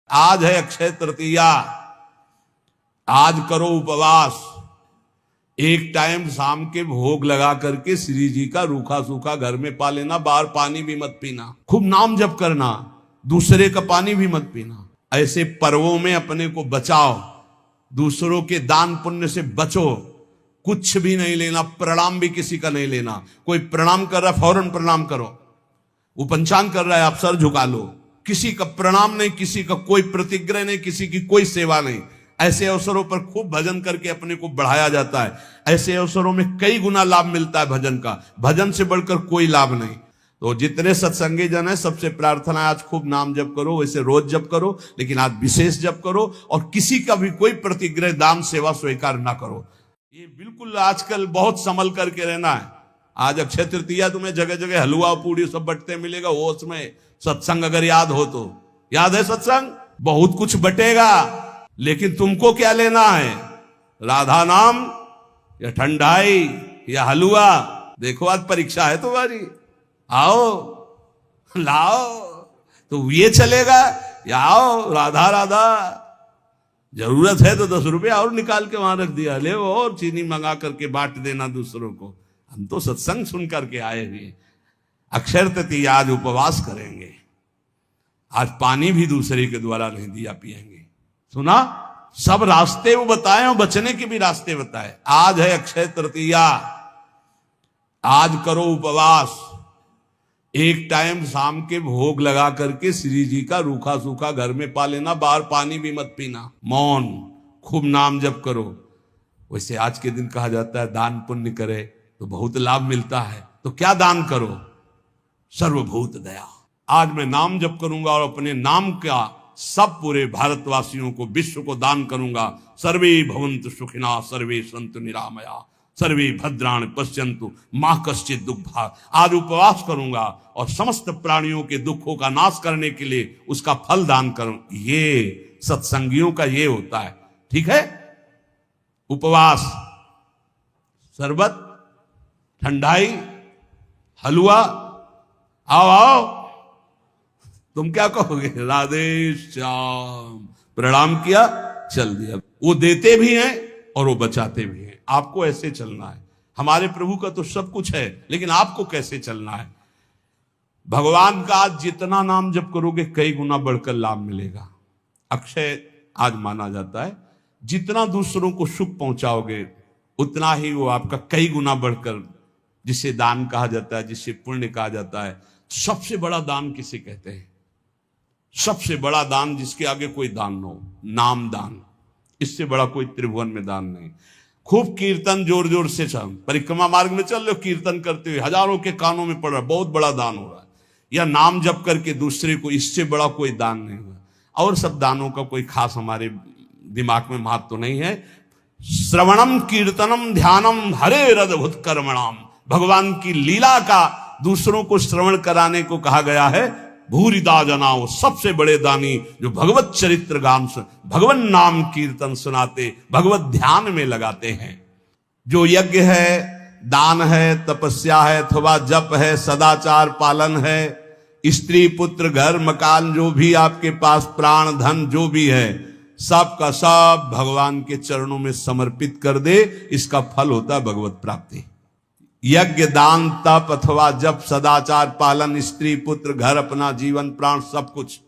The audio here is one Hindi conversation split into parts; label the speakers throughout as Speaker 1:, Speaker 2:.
Speaker 1: आज है अक्षय तृतीया, आज करो उपवास। एक टाइम शाम के भोग लगा करके श्री जी का रूखा सूखा घर में पा लेना, बाहर पानी भी मत पीना, खूब नाम जप करना, दूसरे का पानी भी मत पीना। ऐसे पर्वों में अपने को बचाओ, दूसरों के दान पुण्य से बचो। कुछ भी नहीं लेना, प्रणाम भी किसी का नहीं लेना। कोई प्रणाम कर रहा है फौरन प्रणाम करो, वो पंचांग कर रहा है आप सर झुका लो। किसी का प्रणाम नहीं, किसी का कोई प्रतिग्रह नहीं, किसी की कोई सेवा नहीं। ऐसे अवसरों पर खूब भजन करके अपने को बढ़ाया जाता है। ऐसे अवसरों में कई गुना लाभ मिलता है भजन का, भजन से बढ़कर कोई लाभ नहीं। तो जितने सत्संगी जन है सबसे प्रार्थना है आज खूब नाम जप करो, वैसे रोज जप करो, लेकिन आज विशेष जप करो और किसी का भी कोई प्रतिग्रह दान सेवा स्वीकार ना करो। ये बिल्कुल आजकल बहुत संभल करके रहना है। आज अक्षय तृतीया तुम्हें जगह जगह हलवा पूड़ी सब बटते मिलेगा, वो उसमें सत्संग अगर याद हो तो याद है सत्संग, बहुत कुछ बटेगा। लेकिन तुमको क्या लेना है, राधा नाम या ठंडाई या हलवा? देखो आज परीक्षा है तुम्हारी, आओ लाओ, तो ये चलेगा या आओ राधा राधा। जरूरत है तो 10 रुपये और निकाल के वहां रख दिया, ले और चीनी मंगा करके बांट देना दूसरों को। हम तो सत्संग सुन करके आए हुए। अक्षय तृतीया आज उपवास करेंगे, आज पानी भी दूसरे के द्वारा नहीं दिया पिएंगे। सुना, सब रास्ते वो बताए और बचने के भी रास्ते बताए। आज है अक्षय तृतीया, आज करो उपवास। एक टाइम शाम के भोग लगा करके श्री जी का रूखा सूखा घर में पा लेना, बाहर पानी भी मत पीना, मौन, खूब नाम जप करो। वैसे आज के दिन कहा जाता है दान पुण्य करे तो बहुत लाभ मिलता है। तो क्या दान करो? सर्वभूत दया। आज मैं नाम जप करूंगा और अपने नाम का सब पूरे भारतवासियों को, विश्व को दान करूंगा। सर्वे भवन्तु सुखिनः, सर्वे सन्तु निरामया, सर्वे भद्राणि पश्यन्तु मा कश्चित् दुःखभाग्। आज उपवास करूंगा और समस्त प्राणियों के दुखों का नाश करने के लिए उसका फल दान करूं। ये सत्संगियों का ये होता है, ठीक है? उपवास, शरबत, ठंडाई, हलवा, आओ आओ। तुम क्या कहोगे? राधे श्याम, प्रणाम किया, चल दिया। वो देते भी हैं और वो बचाते भी हैं। आपको ऐसे चलना है। हमारे प्रभु का तो सब कुछ है, लेकिन आपको कैसे चलना है? भगवान का आज जितना नाम जप करोगे कई गुना बढ़कर लाभ मिलेगा। अक्षय आज माना जाता है, जितना दूसरों को सुख पहुंचाओगे उतना ही वो आपका कई गुना बढ़कर, जिसे दान कहा जाता है, जिसे पुण्य कहा जाता है। सबसे बड़ा दान किसे कहते हैं? सबसे बड़ा दान जिसके आगे कोई दान न हो, नाम दान। इससे बड़ा कोई त्रिभुवन में दान नहीं। खूब कीर्तन जोर जोर से चल, परिक्रमा मार्ग में चल लो, कीर्तन करते हुए हजारों के कानों में पड़ रहा है, बहुत बड़ा दान हो रहा है। या नाम जप करके दूसरे को, इससे बड़ा कोई दान नहीं हुआ। और सब दानों का कोई खास हमारे दिमाग में महत्व तो नहीं है। श्रवणम कीर्तनम ध्यानम हरे रदभुत कर्मणाम। भगवान की लीला का दूसरों को श्रवण कराने को कहा गया है। भूरिदा जनाओ, सबसे बड़े दानी जो भगवत चरित्र गान सुन, भगवान नाम कीर्तन सुनाते, भगवत ध्यान में लगाते हैं। जो यज्ञ है, दान है, तपस्या है, अथवा जप है, सदाचार पालन है, स्त्री पुत्र घर मकान जो भी आपके पास प्राण धन जो भी है, सब का सब भगवान के चरणों में समर्पित कर दे, इसका फल होता है भगवत प्राप्ति। यज्ञ दान तप अथवा जप सदाचार पालन, स्त्री पुत्र घर अपना जीवन प्राण सब कुछ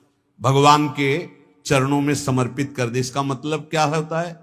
Speaker 1: भगवान के चरणों में समर्पित कर दे। इसका मतलब क्या होता है?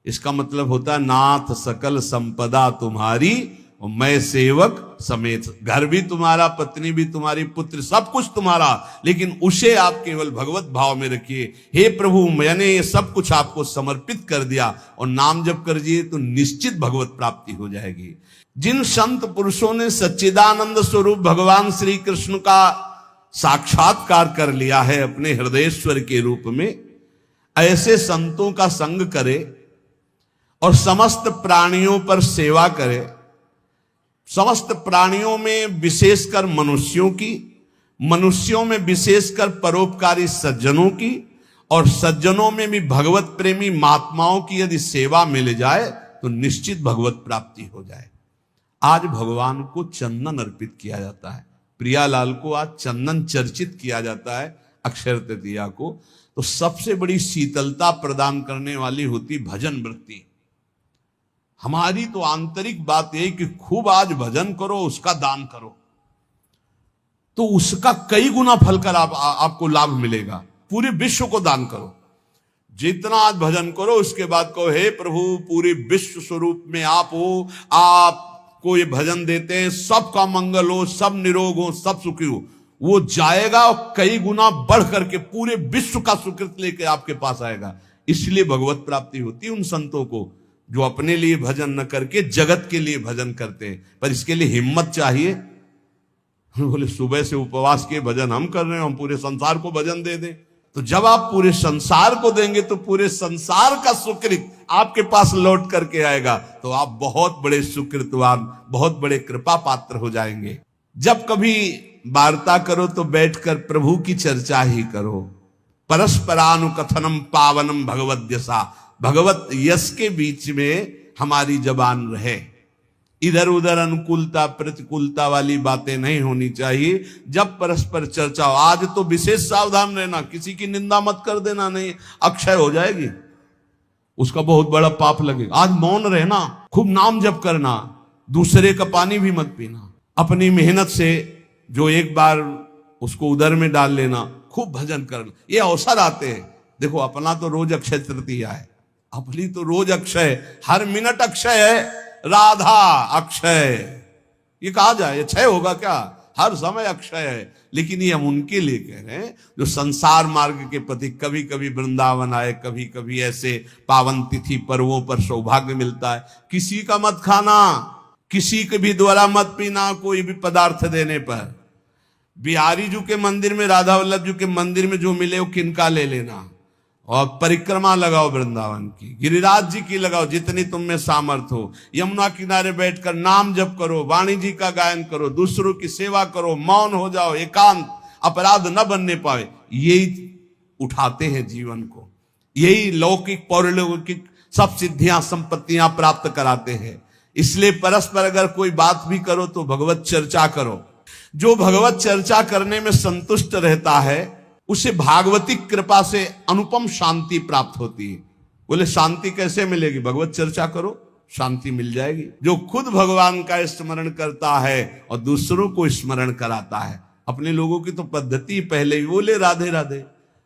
Speaker 1: इसका मतलब होता है नाथ सकल संपदा तुम्हारी और मैं सेवक समेत। घर भी तुम्हारा, पत्नी भी तुम्हारी, पुत्र सब कुछ तुम्हारा, लेकिन उसे आप केवल भगवत भाव में रखिए। हे प्रभु, मैंने ये सब कुछ आपको समर्पित कर दिया और नाम जप कर दिए तो निश्चित भगवत प्राप्ति हो जाएगी। जिन संत पुरुषों ने सच्चिदानंद स्वरूप भगवान श्री कृष्ण का साक्षात्कार कर लिया है अपने हृदयेश्वर के रूप में, ऐसे संतों का संग करे और समस्त प्राणियों पर सेवा करे। समस्त प्राणियों में विशेषकर मनुष्यों की, मनुष्यों में विशेषकर परोपकारी सज्जनों की, और सज्जनों में भी भगवत प्रेमी महात्माओं की यदि सेवा मिल जाए तो निश्चित भगवत प्राप्ति हो जाए। आज भगवान को चंदन अर्पित किया जाता है। प्रियालाल को आज चंदन चर्चित किया जाता है अक्षय तृतीया को। तो सबसे बड़ी शीतलता प्रदान करने वाली होती भजन वृत्ति। हमारी तो आंतरिक बात यही कि खूब आज भजन करो, उसका दान करो, तो उसका कई गुना फल कर आपको लाभ मिलेगा। पूरे विश्व को दान करो, जितना आज भजन करो उसके बाद कहो हे प्रभु पूरे विश्व स्वरूप में आप हो, आपको ये भजन देते हैं, सबका मंगल हो, सब निरोग हो, सब सुखी हो। वो जाएगा और कई गुना बढ़ करके पूरे विश्व का सुकृत लेके आपके पास आएगा। इसलिए भगवत प्राप्ति होती है उन संतों को जो अपने लिए भजन न करके जगत के लिए भजन करते हैं। पर इसके लिए हिम्मत चाहिए। बोले सुबह से उपवास के भजन हम कर रहे हैं, हम पूरे संसार को भजन दे दें। तो जब आप पूरे संसार को देंगे तो पूरे संसार का सुकृत आपके पास लौट करके आएगा, तो आप बहुत बड़े सुकृतवान, बहुत बड़े कृपा पात्र हो जाएंगे। जब कभी वार्ता करो तो बैठकर प्रभु की चर्चा ही करो। परस्परानुकथनम पावनम भगवत यशा, भगवत यश के बीच में हमारी जबान रहे। इधर उधर अनुकूलता प्रतिकूलता वाली बातें नहीं होनी चाहिए। जब परस्पर चर्चा हो, आज तो विशेष सावधान रहना, किसी की निंदा मत कर देना, नहीं अक्षय हो जाएगी, उसका बहुत बड़ा पाप लगेगा। आज मौन रहना, खूब नाम जप करना, दूसरे का पानी भी मत पीना, अपनी मेहनत से जो एक बार उसको उदर में डाल लेना, खूब भजन करना, ये अवसर आते हैं। देखो अपना तो रोज अक्षय तृतीया है, अपनी तो रोज अक्षय, हर मिनट अक्षय है। राधा अक्षय, ये कहा जाए ये क्षय होगा क्या? हर समय अक्षय है। लेकिन ये हम उनके लिए कह रहे हैं जो संसार मार्ग के प्रति कभी कभी वृंदावन आए, कभी कभी ऐसे पावन तिथि पर्वों पर सौभाग्य मिलता है। किसी का मत खाना, किसी के भी द्वारा मत पीना, कोई भी पदार्थ देने पर। बिहारी जी के मंदिर में, राधा वल्लभ जी के मंदिर में जो मिले वो किनका ले लेना, और परिक्रमा लगाओ वृंदावन की, गिरिराज जी की लगाओ, जितनी तुम में सामर्थ हो। यमुना किनारे बैठकर नाम जप करो, वाणी जी का गायन करो, दूसरों की सेवा करो, मौन हो जाओ, एकांत, अपराध न बनने पाए। यही उठाते हैं जीवन को, यही लौकिक पौरलौकिक सब सिद्धियां संपत्तियां प्राप्त कराते हैं। इसलिए परस्पर अगर कोई बात भी करो तो भगवत चर्चा करो। जो भगवत चर्चा करने में संतुष्ट रहता है उसे भागवतिक कृपा से अनुपम शांति प्राप्त होती है। बोले शांति कैसे मिलेगी? भगवत चर्चा करो, शांति मिल जाएगी। जो खुद भगवान का स्मरण करता है और दूसरों को स्मरण कराता है। अपने लोगों की तो पद्धति पहले ही बोले राधे राधे,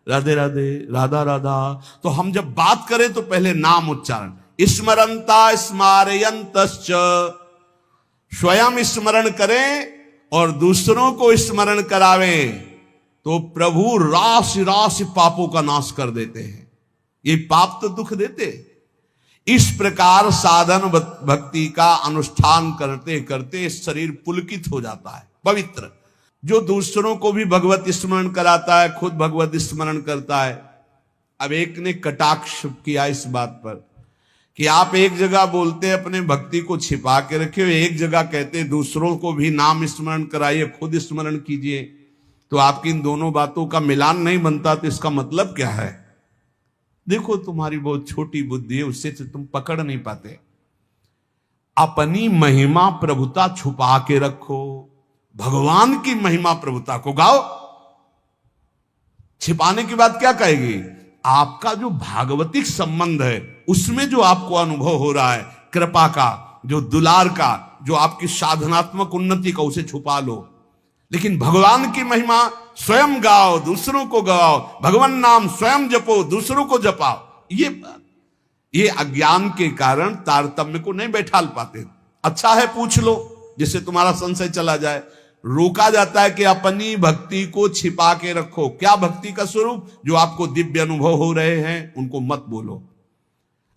Speaker 1: राधे राधे, राधा राधा। तो हम जब बात करें तो पहले नाम उच्चारण, स्मरंता स्मारयंतश्च, स्वयं स्मरण करें और दूसरों को स्मरण करावें, तो प्रभु राशि राशि पापों का नाश कर देते हैं। ये पाप तो दुख देते। इस प्रकार साधन भक्ति का अनुष्ठान करते करते शरीर पुलकित हो जाता है, पवित्र। जो दूसरों को भी भगवत स्मरण कराता है, खुद भगवत स्मरण करता है। अब एक ने कटाक्ष किया इस बात पर कि आप एक जगह बोलते हैं अपने भक्ति को छिपा के रखे हो, एक जगह कहते हैं दूसरों को भी नाम स्मरण कराइए, खुद स्मरण कीजिए। तो आपकी इन दोनों बातों का मिलान नहीं बनता, तो इसका मतलब क्या है? देखो तुम्हारी बहुत छोटी बुद्धि है, उससे तुम पकड़ नहीं पाते। अपनी महिमा प्रभुता छुपा के रखो, भगवान की महिमा प्रभुता को गाओ। छिपाने की बात क्या कहेगी? आपका जो भागवतिक संबंध है उसमें जो आपको अनुभव हो रहा है, कृपा का, जो दुलार का, जो आपकी साधनात्मक उन्नति का, उसे छुपा लो। लेकिन भगवान की महिमा स्वयं गाओ, दूसरों को गाओ, भगवान नाम स्वयं जपो, दूसरों को जपाओ। ये अज्ञान के कारण तारतम्य को नहीं बैठाल पाते। अच्छा है पूछ लो, जिससे तुम्हारा संशय चला जाए। रोका जाता है कि अपनी भक्ति को छिपा के रखो। क्या भक्ति का स्वरूप? जो आपको दिव्य अनुभव हो रहे हैं उनको मत बोलो,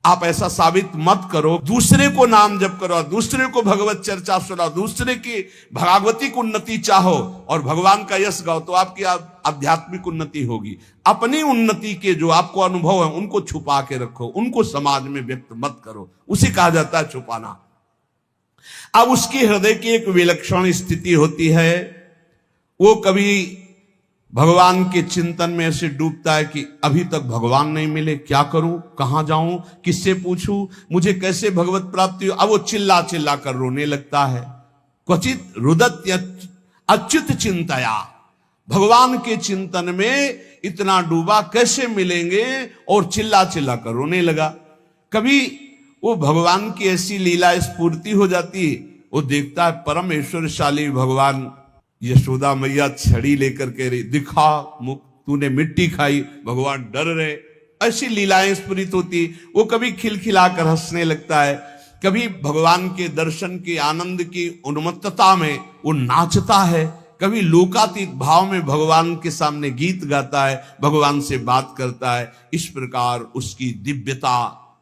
Speaker 1: आप ऐसा साबित मत करो। दूसरे को नाम जप करो, दूसरे को भगवत चर्चा सुनाओ, दूसरे की भागवतिक उन्नति चाहो और भगवान का यश गाओ, तो आपकी आध्यात्मिक उन्नति होगी। अपनी उन्नति के जो आपको अनुभव है उनको छुपा के रखो, उनको समाज में व्यक्त मत करो। उसे कहा जाता है छुपाना। अब उसकी हृदय की एक विलक्षण स्थिति होती है, वो कभी भगवान के चिंतन में ऐसे डूबता है कि अभी तक भगवान नहीं मिले, क्या करूं, कहां जाऊं, किससे पूछूं, मुझे कैसे भगवत प्राप्ति हो। अब वो चिल्ला चिल्ला कर रोने लगता है। क्वचित रुदत अच्युत चिंतया, भगवान के चिंतन में इतना डूबा, कैसे मिलेंगे, और चिल्ला चिल्ला कर रोने लगा। कभी वो भगवान की ऐसी लीला स्फूर्ति हो जाती, वो देखता है परम ऐश्वर्यशाली भगवान, यशोदा मैया छड़ी लेकर के रही, दिखा मुख, तूने मिट्टी खाई, भगवान डर रहे, ऐसी लीलाएं स्फुरित होती। वो कभी खिलखिलाकर हंसने लगता है, कभी भगवान के दर्शन के आनंद की उन्मत्तता में वो नाचता है, कभी लोकातीत भाव में भगवान के सामने गीत गाता है, भगवान से बात करता है। इस प्रकार उसकी दिव्यता,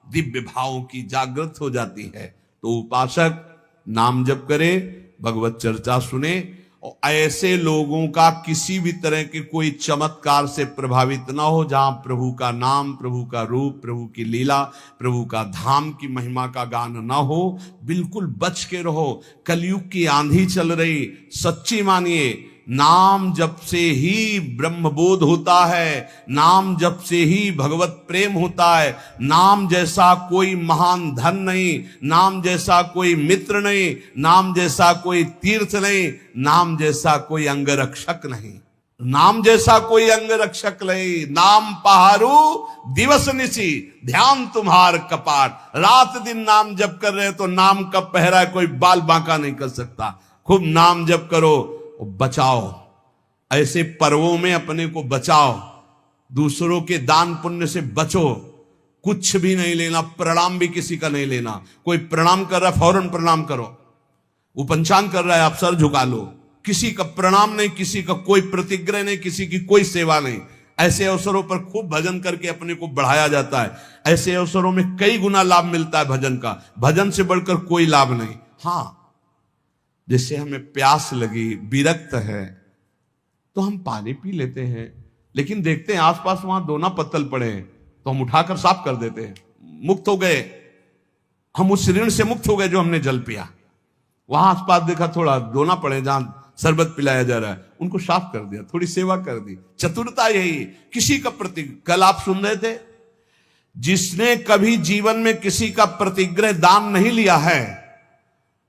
Speaker 1: दिव्य भावों की जागृत हो जाती है। तो उपासक नाम जप करे, भगवत चर्चा सुने, और ऐसे लोगों का किसी भी तरह के कोई चमत्कार से प्रभावित ना हो, जहां प्रभु का नाम, प्रभु का रूप, प्रभु की लीला, प्रभु का धाम की महिमा का गान ना हो, बिल्कुल बच के रहो। कलयुग की आंधी चल रही, सच्ची मानिए, नाम जप से ही ब्रह्मबोध होता है, नाम जप से ही भगवत प्रेम होता है। नाम जैसा कोई महान धन नहीं, नाम जैसा कोई मित्र नहीं, नाम जैसा कोई तीर्थ नहीं, नाम जैसा कोई अंगरक्षक नहीं, नाम जैसा कोई अंगरक्षक नहीं। नाम पहारू दिवस निशी, ध्यान तुम्हार कपाट। रात दिन नाम जप कर रहे तो नाम का पहरा कोई बाल बांका नहीं कर सकता। खूब नाम जप करो, बचाओ, ऐसे पर्वों में अपने को बचाओ, दूसरों के दान पुण्य से बचो। कुछ भी नहीं लेना, प्रणाम भी किसी का नहीं लेना। कोई प्रणाम कर रहा है फौरन प्रणाम करो, वो पंचांग कर रहा है आप सर झुका लो, किसी का प्रणाम नहीं, किसी का कोई प्रतिग्रह नहीं, किसी की कोई सेवा नहीं। ऐसे अवसरों पर खूब भजन करके अपने को बढ़ाया जाता है। ऐसे अवसरों में कई गुना लाभ मिलता है भजन का, भजन से बढ़कर कोई लाभ नहीं। हाँ, जैसे हमें प्यास लगी, विरक्त है, तो हम पानी पी लेते हैं, लेकिन देखते हैं आसपास वहां दोना पत्तल पड़े हैं तो हम उठाकर साफ कर देते हैं, मुक्त हो गए, हम उस ऋण से मुक्त हो गए जो हमने जल पिया। वहां आसपास देखा थोड़ा दोना पड़े जहां शरबत पिलाया जा रहा है, उनको साफ कर दिया, थोड़ी सेवा कर दी। चतुरता यही, किसी का प्रति, कल आप सुन रहे थे, जिसने कभी जीवन में किसी का प्रतिग्रह दान नहीं लिया है,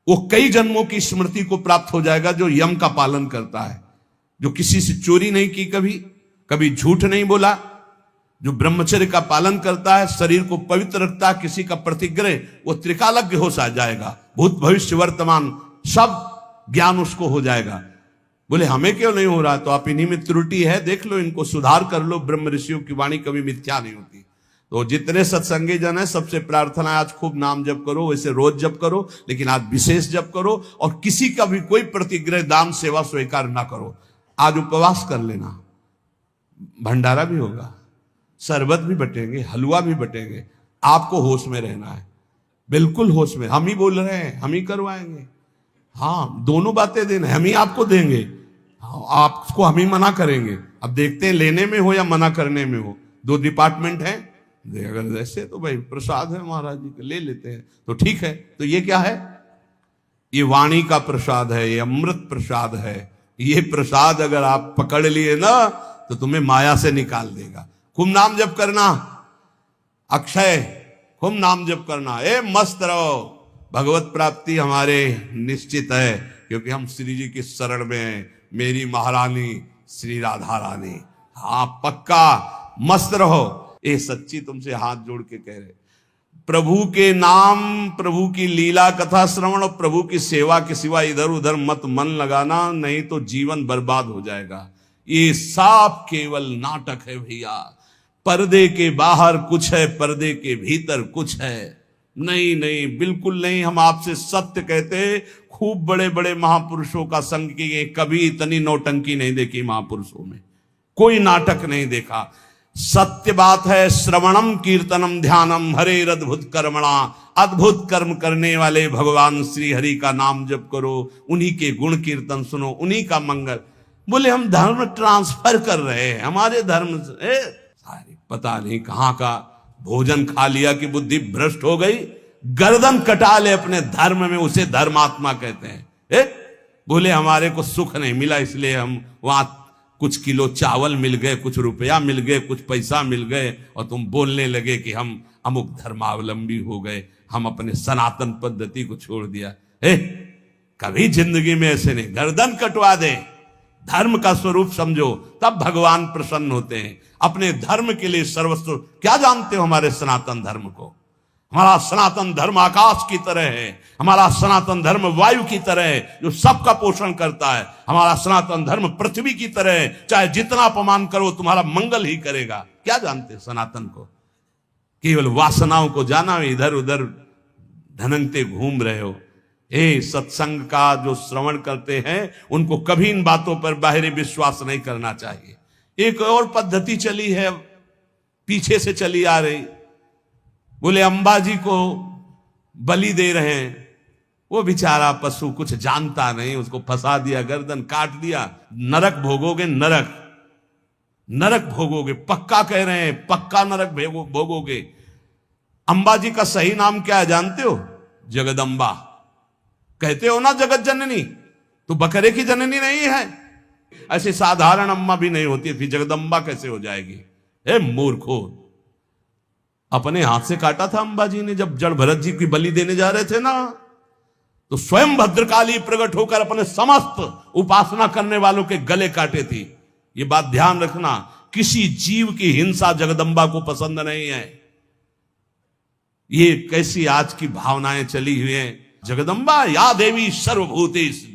Speaker 1: वो कई जन्मों की स्मृति को प्राप्त हो जाएगा। जो यम का पालन करता है, जो किसी से चोरी नहीं की, कभी झूठ नहीं बोला, जो ब्रह्मचर्य का पालन करता है, शरीर को पवित्र रखता है, किसी का प्रतिग्रह, वो त्रिकालज्ञ हो जाएगा, भूत भविष्य वर्तमान सब ज्ञान उसको हो जाएगा। बोले हमें क्यों नहीं हो रहा? तो आप इन्हीं में त्रुटि है, देख लो, इनको सुधार कर लो। ब्रह्म ऋषियों की वाणी कभी मिथ्या नहीं होती। तो जितने सत्संगी जन है, सबसे प्रार्थना है आज खूब नाम जप करो, वैसे रोज जप करो, लेकिन आज विशेष जप करो, और किसी का भी कोई प्रतिग्रह दान सेवा स्वीकार ना करो। आज उपवास कर लेना, भंडारा भी होगा, शरबत भी बटेंगे, हलवा भी बटेंगे, आपको होश में रहना है, बिल्कुल होश में। हम ही बोल रहे हैं, हम ही करवाएंगे, हाँ, दोनों बातें देना, हम ही आपको देंगे, आपको हम ही मना करेंगे। अब देखते हैं लेने में हो या मना करने में हो, दो डिपार्टमेंट है। अगर ऐसे तो भाई प्रसाद है महाराज जी का, ले लेते हैं तो ठीक है। तो ये क्या है? ये वाणी का प्रसाद है, ये अमृत प्रसाद है। ये प्रसाद अगर आप पकड़ लिए ना तो तुम्हें माया से निकाल देगा। खूब नाम जप करना, अक्षय, खूब नाम जप करना, मस्त रहो। भगवत प्राप्ति हमारे निश्चित है, क्योंकि हम श्री जी की शरण में हैं। मेरी महारानी श्री राधा रानी, हाँ पक्का मस्त रहो। ये सच्ची तुमसे हाथ जोड़ के कह रहे, प्रभु के नाम, प्रभु की लीला कथा श्रवण और प्रभु की सेवा के सिवा इधर उधर मत मन लगाना, नहीं तो जीवन बर्बाद हो जाएगा। ये सब केवल नाटक है भैया। पर्दे के बाहर कुछ है, पर्दे के भीतर कुछ है। नहीं नहीं, बिल्कुल नहीं। हम आपसे सत्य कहते, खूब बड़े बड़े महापुरुषों का संग किए, कभी इतनी नौटंकी नहीं देखी महापुरुषों में, कोई नाटक नहीं देखा। सत्य बात है, श्रवणम कीर्तनम ध्यानम हरेर अद्भुत कर्मणा। अद्भुत कर्म करने वाले भगवान श्री हरि का नाम जप करो, उन्हीं के गुण कीर्तन सुनो, उन्हीं का मंगल। बोले हम धर्म ट्रांसफर कर रहे हैं, हमारे धर्म से सारी पता नहीं कहां का भोजन खा लिया कि बुद्धि भ्रष्ट हो गई, गर्दन कटा ले अपने धर्म में, उसे धर्मात्मा कहते हैं। बोले हमारे को सुख नहीं मिला, इसलिए हम वहां कुछ किलो चावल मिल गए, कुछ रुपया मिल गए, कुछ पैसा मिल गए, और तुम बोलने लगे कि हम अमुक धर्मावलंबी हो गए, हम अपने सनातन पद्धति को छोड़ दिया। कभी जिंदगी में ऐसे नहीं, गर्दन कटवा दे, धर्म का स्वरूप समझो, तब भगवान प्रसन्न होते हैं। अपने धर्म के लिए सर्वस्व, क्या जानते हो हमारे सनातन धर्म को? हमारा सनातन धर्म आकाश की तरह है, हमारा सनातन धर्म वायु की तरह है जो सबका पोषण करता है, हमारा सनातन धर्म पृथ्वी की तरह है, चाहे जितना अपमान करो तुम्हारा मंगल ही करेगा। क्या जानते हो सनातन को? केवल वासनाओं को जाना, इधर उधर धनंगते घूम रहे हो। सत्संग का जो श्रवण करते हैं उनको कभी इन बातों पर बाहरी विश्वास नहीं करना चाहिए। एक और पद्धति चली है, पीछे से चली आ रही, बोले अंबाजी को बलि दे रहे हैं। वो बेचारा पशु कुछ जानता नहीं, उसको फंसा दिया, गर्दन काट दिया, नरक भोगोगे, नरक नरक भोगोगे, पक्का कह रहे हैं, पक्का नरक भोगोगे। अंबाजी का सही नाम क्या है जानते हो? जगदम्बा। कहते हो ना जगत जननी, तो बकरे की जननी नहीं है। ऐसे साधारण अम्मा भी नहीं होती, फिर जगदम्बा कैसे हो जाएगी? मूर्खो, अपने हाथ से काटा था अंबाजी ने जब जड़ भरत जी की बलि देने जा रहे थे ना, तो स्वयं भद्रकाली प्रकट होकर अपने समस्त उपासना करने वालों के गले काटे थी। ये बात ध्यान रखना, किसी जीव की हिंसा जगदम्बा को पसंद नहीं है। ये कैसी आज की भावनाएं चली हुई हैं। जगदम्बा या देवी सर्वभूतेषु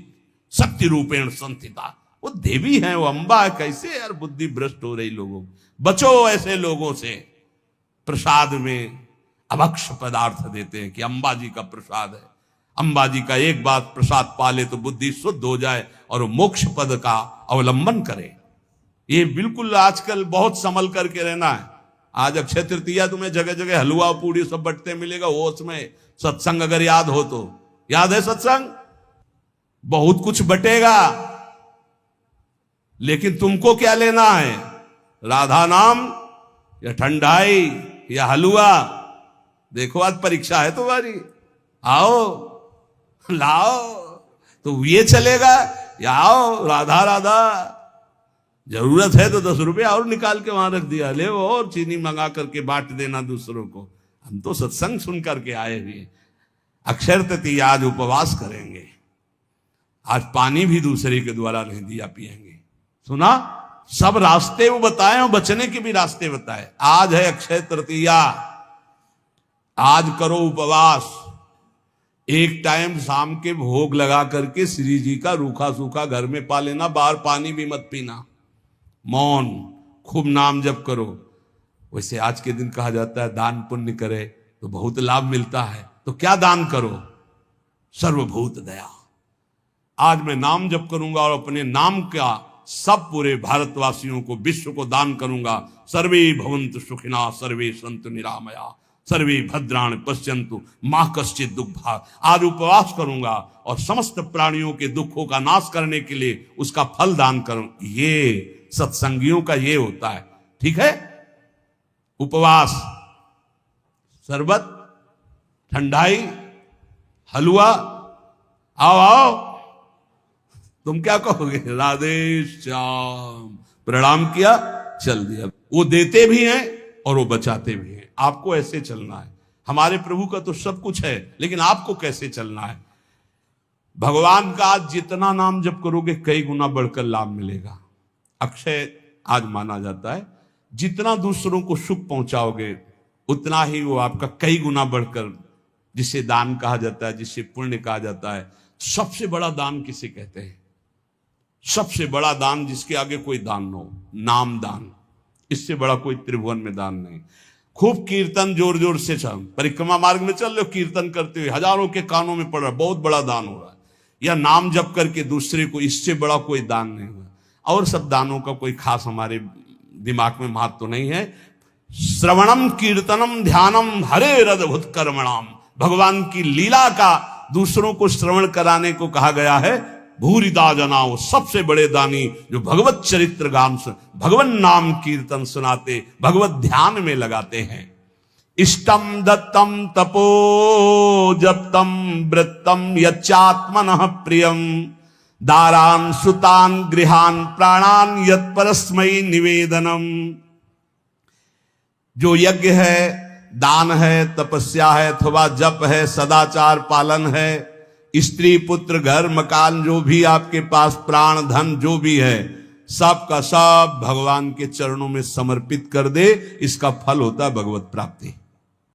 Speaker 1: शक्ति रूपेण संस्थिता, वो देवी है, वो अंबा है। कैसे यार बुद्धि भ्रष्ट हो रही लोगों, बचो ऐसे लोगों से। प्रसाद में अभक्ष पदार्थ देते हैं कि अंबाजी का प्रसाद है, अंबाजी का एक बात प्रसाद पाले तो बुद्धि शुद्ध हो जाए और वो मोक्ष पद का अवलंबन करे। ये बिल्कुल आजकल बहुत संभल करके रहना है। आज अक्षय तृतीया तुम्हें जगह जगह हलवा पूड़ी सब बटते मिलेगा, वो उसमें सत्संग अगर याद हो तो, याद है सत्संग? बहुत कुछ बटेगा, लेकिन तुमको क्या लेना है? राधा नाम या ठंडाई या हलवा? देखो आज परीक्षा है तुम्हारी, आओ लाओ, तो ये चलेगा या आओ राधा राधा। जरूरत है तो 10 रुपये और निकाल के वहां रख दिया, ले वो और चीनी मंगा करके बांट देना दूसरों को। हम तो सत्संग सुन करके आए हुए। अक्षय तृतीया आज उपवास करेंगे, आज पानी भी दूसरे के द्वारा नहीं दिया पिएंगे। सुना, सब रास्ते वो बताए और बचने के भी रास्ते बताए। आज है अक्षय तृतीया, आज करो उपवास। एक टाइम शाम के भोग लगा करके श्री जी का रूखा सूखा घर में पा लेना, बाहर पानी भी मत पीना, मौन, खूब नाम जप करो। वैसे आज के दिन कहा जाता है दान पुण्य करे तो बहुत लाभ मिलता है, तो क्या दान करो? सर्वभूत दया। आज मैं नाम जप करूंगा और अपने नाम का सब पूरे भारतवासियों को, विश्व को दान करूंगा। सर्वे भवन्तु सुखिना, सर्वे सन्तु निरामया, सर्वे भद्राणि पश्यन्तु मा कश्चित् दुःखभाग्। आज उपवास करूंगा और समस्त प्राणियों के दुखों का नाश करने के लिए उसका फल दान करूं। ये सत्संगियों का ये होता है, ठीक है? उपवास, शरबत, ठंडाई, हलवा, आओ आओ। तुम क्या कहोगे? राधे श्याम, प्रणाम किया, चल दिया। वो देते भी हैं और वो बचाते भी हैं। आपको ऐसे चलना है। हमारे प्रभु का तो सब कुछ है, लेकिन आपको कैसे चलना है? भगवान का आज जितना नाम जप करोगे कई गुना बढ़कर लाभ मिलेगा। अक्षय आज माना जाता है, जितना दूसरों को सुख पहुंचाओगे उतना ही वो आपका कई गुना बढ़कर, जिसे दान कहा जाता है, जिसे पुण्य कहा जाता है। सबसे बड़ा दान किसे कहते हैं? सबसे बड़ा दान जिसके आगे कोई दान न हो, नाम दान। इससे बड़ा कोई त्रिभुवन में दान नहीं। खूब कीर्तन जोर जोर से चल, परिक्रमा मार्ग में चल रहे हो, कीर्तन करते हुए हजारों के कानों में पड़ रहा है, बहुत बड़ा दान हो रहा है। या नाम जप करके दूसरे को, इससे बड़ा कोई दान नहीं हुआ। और सब दानों का कोई खास हमारे दिमाग में महत्व तो नहीं है। श्रवणम कीर्तनम ध्यानम हरे रदभुत कर्मणाम, भगवान की लीला का दूसरों को श्रवण कराने को कहा गया है। भूरिदा जनाओ, सबसे बड़े दानी जो भगवत चरित्र गान से भगवन नाम कीर्तन सुनाते, भगवत ध्यान में लगाते हैं। इष्टम दत्तम तपो जप्तम वृत्तम यच्चात्मनः प्रियम, दारान सुतान गृहान प्राणान यत् परस्मै निवेदनम। जो यज्ञ है, दान है, तपस्या है, अथवा जप है, सदाचार पालन है, स्त्री पुत्र घर मकान जो भी आपके पास प्राण धन जो भी है सब का सब भगवान के चरणों में समर्पित कर दे, इसका फल होता है भगवत प्राप्ति।